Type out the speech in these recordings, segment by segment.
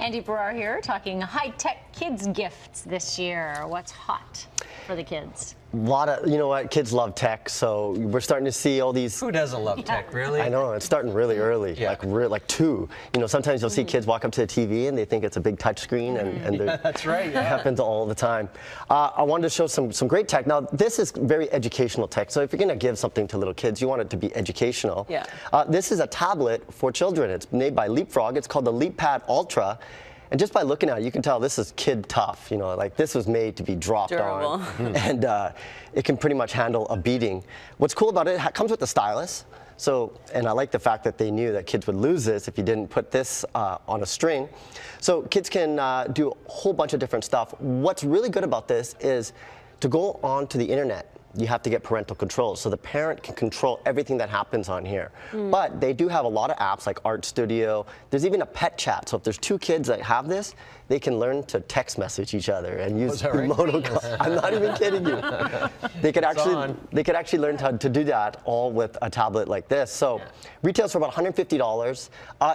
Andy Baryer here, talking high-tech kids gifts this year. What's hot for the kids? A lot of, you know what, kids love tech, so we're starting to see all these. Who doesn't love tech, really? I know, it's starting really early, like 2. You know, sometimes you'll see kids walk up to the TV and they think it's a big touch screen, and that's right. It happens all the time. I wanted to show some great tech. Now, this is very educational tech, so if you're going to give something to little kids, you want it to be educational. Yeah. This is a tablet for children. It's made by Leapfrog. It's called the Leappad Ultra. And just by looking at it, you can tell this is kid tough. You know, like this was made to be dropped on, and it can pretty much handle a beating. What's cool about it comes with a stylus. So, and I like the fact that they knew that kids would lose this if you didn't put this on a string. So kids can do a whole bunch of different stuff. What's really good about this is to go onto the internet, you have to get parental control. So the parent can control everything that happens on here. But they do have a lot of apps like Art Studio. There's even a pet chat. So if there's 2 kids that have this, they can learn to text message each other and use emoticons. I'm not even kidding you. They could actually learn how to do that all with a tablet like this. So retails for about $150.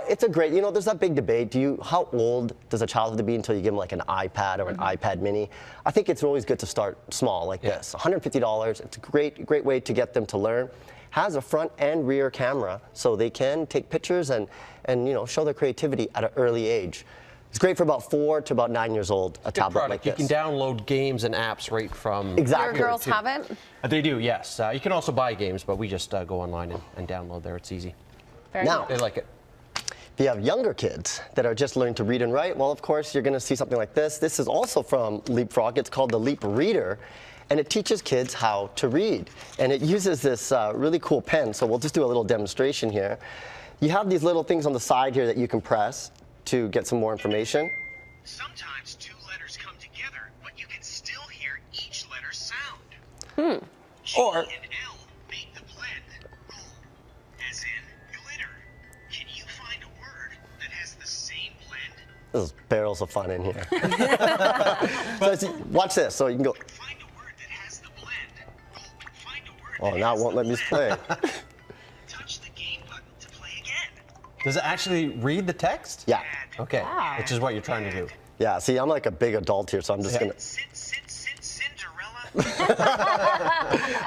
It's a great, you know, there's that big debate. How old does a child have to be until you give them like an iPad or an iPad mini? I think it's always good to start small like this. $150. It's a great way to get them to learn. Has a front and rear camera, so they can take pictures and you know, show their creativity at an early age. It's great for about 4 to about 9 years old, a tablet like this. You can download games and apps right from... Exactly. Your girls have it? They do, yes. You can also buy games, but we just go online and download there. It's easy. Now, they like it. If you have younger kids that are just learning to read and write, well, of course, you're going to see something like this. This is also from Leapfrog. It's called the LeapReader, and it teaches kids how to read. And it uses this really cool pen, so we'll just do a little demonstration here. You have these little things on the side here that you can press to get some more information. Sometimes 2 letters come together, but you can still hear each letter's sound. G and L make the blend. As in glitter. Can you find a word that has the same blend? There's barrels of fun in here. So watch this. So you can go. Find a word that has the blend. Find a word Oh, now it won't let me play. Touch the game button to play again. Does it actually read the text? Yeah. Okay, which is what you're trying to do. Yeah, see, I'm like a big adult here, so I'm just going to... Cinderella.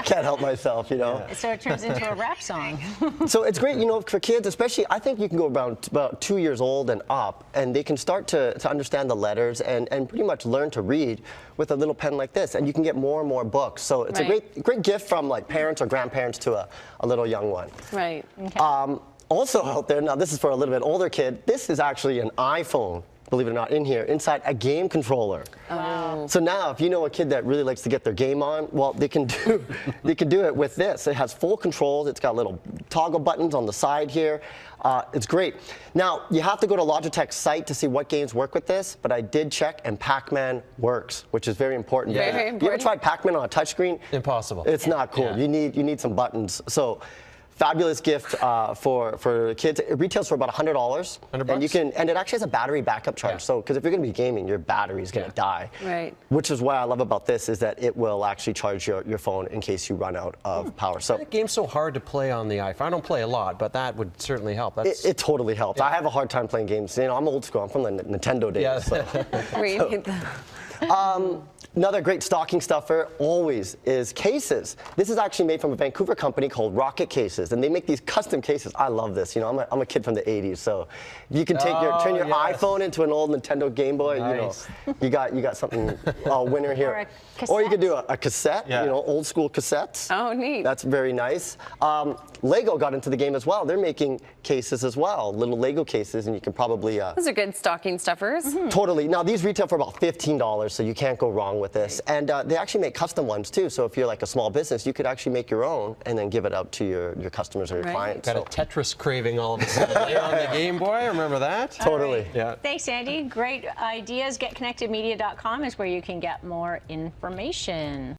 Can't help myself, you know. So it turns into a rap song. So it's great, you know, for kids, especially, I think you can go around about 2 years old and up, and they can start to understand the letters and pretty much learn to read with a little pen like this, and you can get more and more books. So it's a great gift from like parents or grandparents to a little young one. Right. Okay. Also out there, now this is for a little bit older kid, this is actually an iPhone, believe it or not, in here, inside a game controller. Wow. So now, if you know a kid that really likes to get their game on, well, they can do it with this. It has full controls. It's got little toggle buttons on the side here. It's great. Now, you have to go to Logitech's site to see what games work with this, but I did check, and Pac-Man works, which is very important. Very important. You ever tried Pac-Man on a touchscreen? Impossible. It's not cool. You need some buttons. So. Fabulous gift for kids. It retails for about $100. $100? And it actually has a battery backup charge. So, because if you're going to be gaming, your battery is going to die. Right. Which is what I love about this, is that it will actually charge your phone in case you run out of power. So the game's so hard to play on the iPhone. I don't play a lot, but that would certainly help. It totally helps. I have a hard time playing games. You know, I'm old school. I'm from the Nintendo days. So. Another great stocking stuffer always is cases. This is actually made from a Vancouver company called Rocketcases, and they make these custom cases. I love this. You know, I'm a kid from the '80s, so you can turn your iPhone into an old Nintendo Game Boy. Nice. You know, you got something winner here. Or you could do a cassette. You know, old school cassettes. Oh, neat. That's very nice. Lego got into the game as well. They're making cases as well, little Lego cases, and you can probably. Those are good stocking stuffers. Totally. Now these retail for about $15, so you can't go wrong with this. And they actually make custom ones too. So if you're like a small business, you could actually make your own and then give it out to your customers or your clients. Got a Tetris craving all of a sudden on the Game Boy. Remember that? Totally. Yeah. Thanks, Andy. Great ideas. GetConnectedMedia.com is where you can get more information.